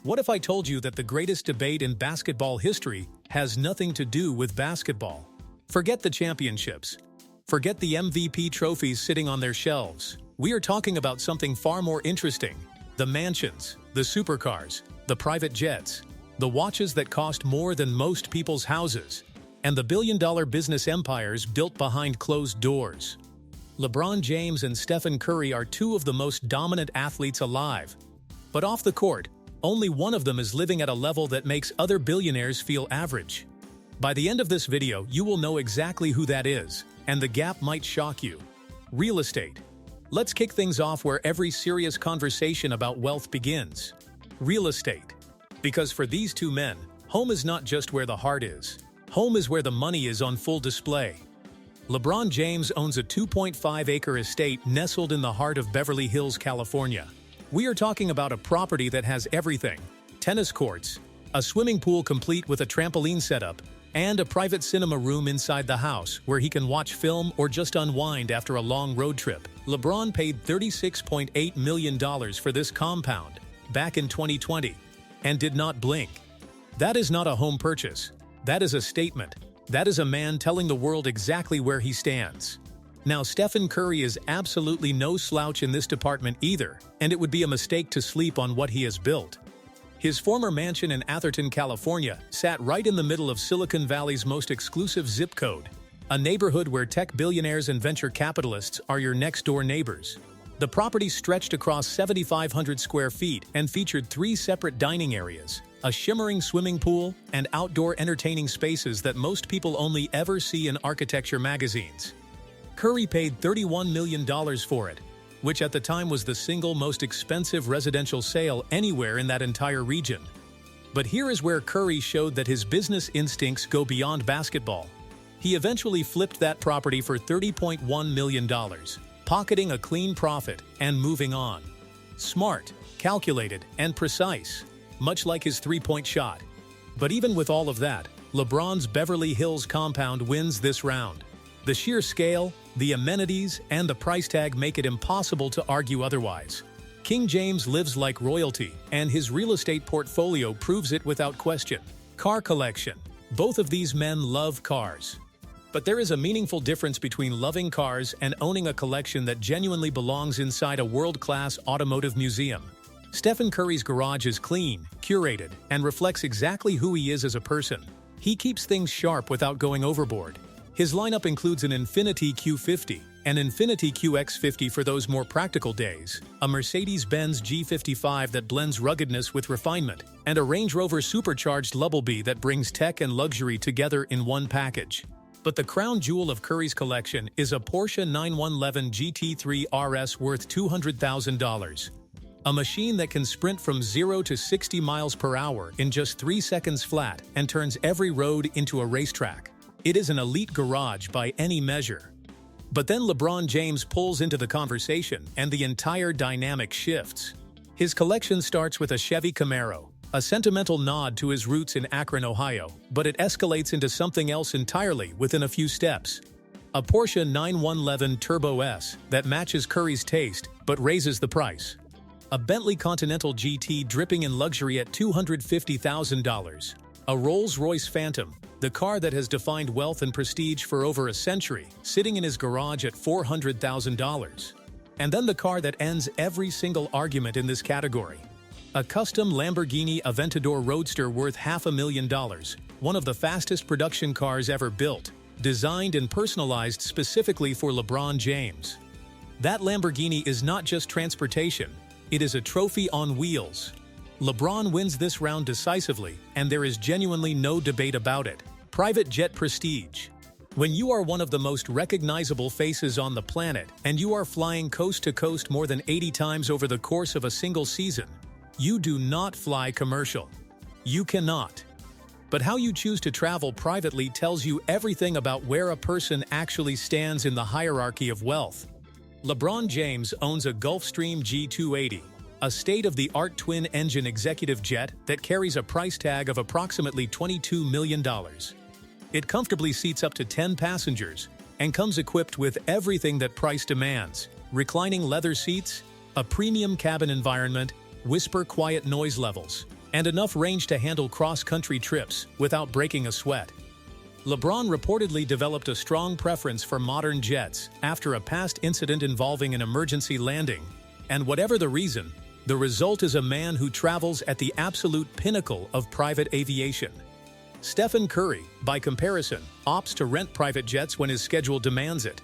What if I told you that the greatest debate in basketball history has nothing to do with basketball? Forget the championships. Forget the MVP trophies sitting on their shelves. We are talking about something far more interesting: the mansions, the supercars, the private jets, the watches that cost more than most people's houses, and the billion-dollar business empires built behind closed doors. LeBron James and Stephen Curry are two of the most dominant athletes alive. But off the court, only one of them is living at a level that makes other billionaires feel average. By the end of this video, you will know exactly who that is, and the gap might shock you. Real estate. Let's kick things off where every serious conversation about wealth begins. Real estate. Because for these two men, home is not just where the heart is. Home is where the money is on full display. LeBron James owns a 2.5-acre estate nestled in the heart of Beverly Hills, California. We are talking about a property that has everything: tennis courts, a swimming pool complete with a trampoline setup, and a private cinema room inside the house where he can watch film or just unwind after a long road trip. LeBron paid $36.8 million for this compound back in 2020 and did not blink. That is not a home purchase. That is a statement. That is a man telling the world exactly where he stands. Now, Stephen Curry is absolutely no slouch in this department either, and it would be a mistake to sleep on what he has built. His former mansion in Atherton, California, sat right in the middle of Silicon Valley's most exclusive zip code, a neighborhood where tech billionaires and venture capitalists are your next-door neighbors. The property stretched across 7,500 square feet and featured 3 separate dining areas, a shimmering swimming pool, and outdoor entertaining spaces that most people only ever see in architecture magazines. Curry paid $31 million for it, which at the time was the single most expensive residential sale anywhere in that entire region. But here is where Curry showed that his business instincts go beyond basketball. He eventually flipped that property for $30.1 million, pocketing a clean profit and moving on. Smart, calculated, and precise, much like his three-point shot. But even with all of that, LeBron's Beverly Hills compound wins this round. The sheer scale, the amenities, and the price tag make it impossible to argue otherwise. King James lives like royalty, and his real estate portfolio proves it without question. Car collection. Both of these men love cars. But there is a meaningful difference between loving cars and owning a collection that genuinely belongs inside a world-class automotive museum. Stephen Curry's garage is clean, curated, and reflects exactly who he is as a person. He keeps things sharp without going overboard. His lineup includes an Infiniti Q50, an Infiniti QX50 for those more practical days, a Mercedes-Benz G55 that blends ruggedness with refinement, and a Range Rover supercharged Lumbleby that brings tech and luxury together in one package. But the crown jewel of Curry's collection is a Porsche 911 GT3 RS worth $200,000. A machine that can sprint from 0 to 60 miles per hour in just 3 seconds flat and turns every road into a racetrack. It is an elite garage by any measure. But then LeBron James pulls into the conversation and the entire dynamic shifts. His collection starts with a Chevy Camaro, a sentimental nod to his roots in Akron, Ohio, but it escalates into something else entirely within a few steps. A Porsche 911 Turbo S that matches Curry's taste but raises the price. A Bentley Continental GT dripping in luxury at $250,000. A Rolls-Royce Phantom, the car that has defined wealth and prestige for over a century, sitting in his garage at $400,000. And then the car that ends every single argument in this category. A custom Lamborghini Aventador Roadster worth $500,000, one of the fastest production cars ever built, designed and personalized specifically for LeBron James. That Lamborghini is not just transportation, it is a trophy on wheels. LeBron wins this round decisively, and there is genuinely no debate about it. Private jet prestige. When you are one of the most recognizable faces on the planet, and you are flying coast to coast more than 80 times over the course of a single season, you do not fly commercial. You cannot. But how you choose to travel privately tells you everything about where a person actually stands in the hierarchy of wealth. LeBron James owns a Gulfstream G280, a state-of-the-art twin-engine executive jet that carries a price tag of approximately $22 million. It comfortably seats up to 10 passengers and comes equipped with everything that price demands: reclining leather seats, a premium cabin environment, whisper quiet noise levels, and enough range to handle cross-country trips without breaking a sweat. LeBron reportedly developed a strong preference for modern jets after a past incident involving an emergency landing, and whatever the reason, the result is a man who travels at the absolute pinnacle of private aviation. Stephen Curry, by comparison, opts to rent private jets when his schedule demands it.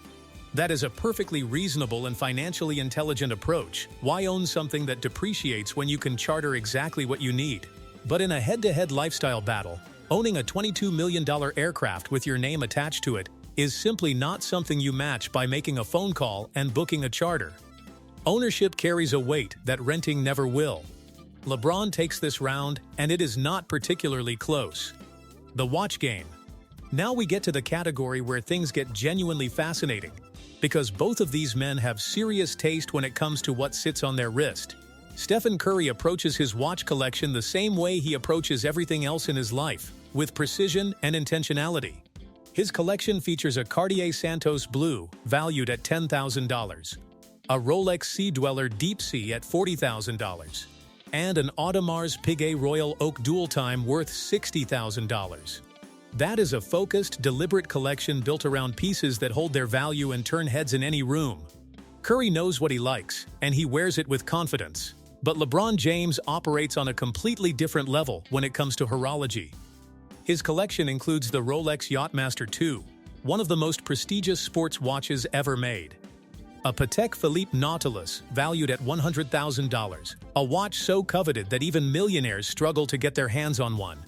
That is a perfectly reasonable and financially intelligent approach. Why own something that depreciates when you can charter exactly what you need? But in a head-to-head lifestyle battle, owning a $22 million aircraft with your name attached to it is simply not something you match by making a phone call and booking a charter. Ownership carries a weight that renting never will. LeBron takes this round, and it is not particularly close. The watch game. Now we get to the category where things get genuinely fascinating, because both of these men have serious taste when it comes to what sits on their wrist. Stephen Curry approaches his watch collection the same way he approaches everything else in his life, with precision and intentionality. His collection features a Cartier Santos Blue, valued at $10,000, a Rolex Sea Dweller Deep Sea at $40,000, and an Audemars Piguet Royal Oak Dual Time worth $60,000. That is a focused, deliberate collection built around pieces that hold their value and turn heads in any room. Curry knows what he likes, and he wears it with confidence. But LeBron James operates on a completely different level when it comes to horology. His collection includes the Rolex Yachtmaster II, one of the most prestigious sports watches ever made. A Patek Philippe Nautilus, valued at $100,000, a watch so coveted that even millionaires struggle to get their hands on one.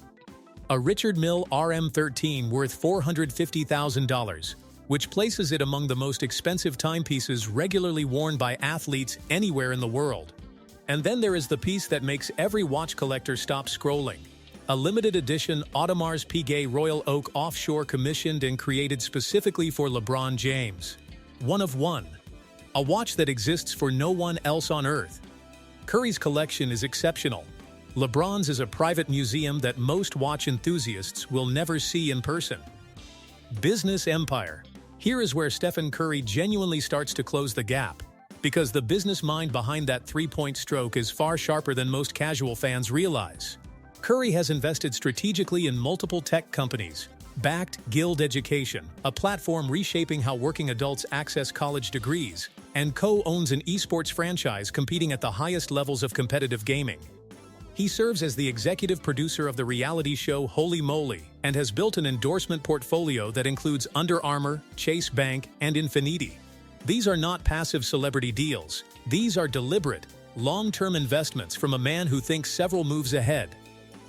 A Richard Mille RM13 worth $450,000, which places it among the most expensive timepieces regularly worn by athletes anywhere in the world. And then there is the piece that makes every watch collector stop scrolling. A limited edition Audemars Piguet Royal Oak offshore commissioned and created specifically for LeBron James. One of one. A watch that exists for no one else on Earth. Curry's collection is exceptional. LeBron's is a private museum that most watch enthusiasts will never see in person. Business empire. Here is where Stephen Curry genuinely starts to close the gap, because the business mind behind that three-point stroke is far sharper than most casual fans realize. Curry has invested strategically in multiple tech companies, backed 𝐬𝐮𝐬𝐫𝐿, a platform reshaping how working adults access college degrees, and co-owns an esports franchise competing at the highest levels of competitive gaming. He serves as the executive producer of the reality show Holy Moly and has built an endorsement portfolio that includes Under Armour, Chase Bank, and Infiniti. These are not passive celebrity deals. These are deliberate, long-term investments from a man who thinks several moves ahead.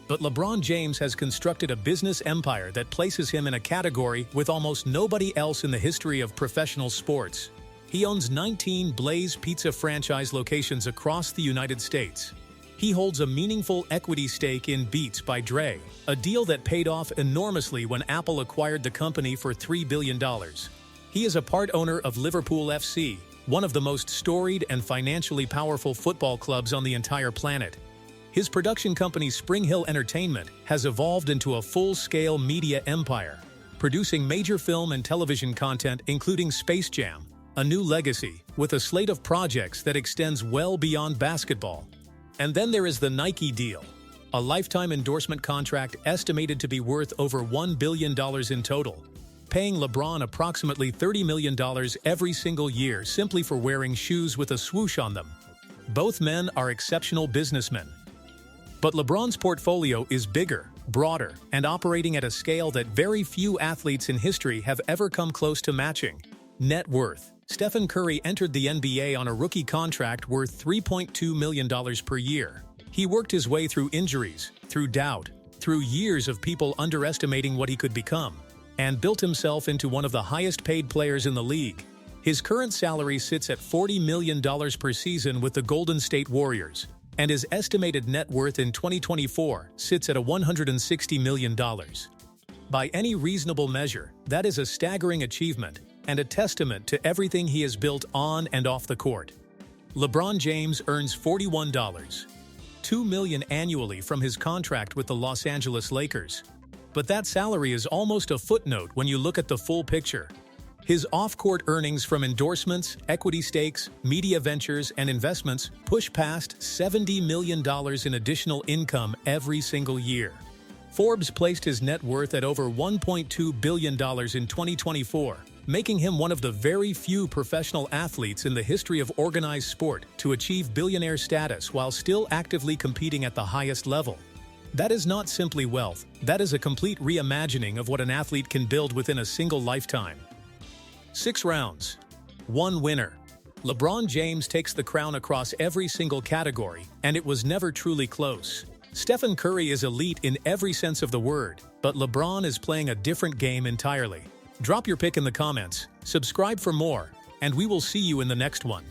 But LeBron James has constructed a business empire that places him in a category with almost nobody else in the history of professional sports. He owns 19 Blaze Pizza franchise locations across the United States. He holds a meaningful equity stake in Beats by Dre, a deal that paid off enormously when Apple acquired the company for $3 billion. He is a part owner of Liverpool FC, one of the most storied and financially powerful football clubs on the entire planet. His production company Spring Hill Entertainment has evolved into a full-scale media empire, producing major film and television content including Space Jam, A New Legacy, with a slate of projects that extends well beyond basketball. And then there is the Nike deal, a lifetime endorsement contract estimated to be worth over $1 billion in total, paying LeBron approximately $30 million every single year simply for wearing shoes with a swoosh on them. Both men are exceptional businessmen. But LeBron's portfolio is bigger, broader, and operating at a scale that very few athletes in history have ever come close to matching. Net worth. Stephen Curry entered the NBA on a rookie contract worth $3.2 million per year. He worked his way through injuries, through doubt, through years of people underestimating what he could become, and built himself into one of the highest-paid players in the league. His current salary sits at $40 million per season with the Golden State Warriors, and his estimated net worth in 2024 sits at $160 million. By any reasonable measure, that is a staggering achievement and a testament to everything he has built on and off the court. LeBron James earns $41.2 million annually from his contract with the Los Angeles Lakers. But that salary is almost a footnote when you look at the full picture. His off-court earnings from endorsements, equity stakes, media ventures, and investments push past $70 million in additional income every single year. Forbes placed his net worth at over $1.2 billion in 2024, making him one of the very few professional athletes in the history of organized sport to achieve billionaire status while still actively competing at the highest level. That is not simply wealth, that is a complete reimagining of what an athlete can build within a single lifetime. 6 rounds. 1 winner. LeBron James takes the crown across every single category, and it was never truly close. Stephen Curry is elite in every sense of the word, but LeBron is playing a different game entirely. Drop your pick in the comments, subscribe for more, and we will see you in the next one.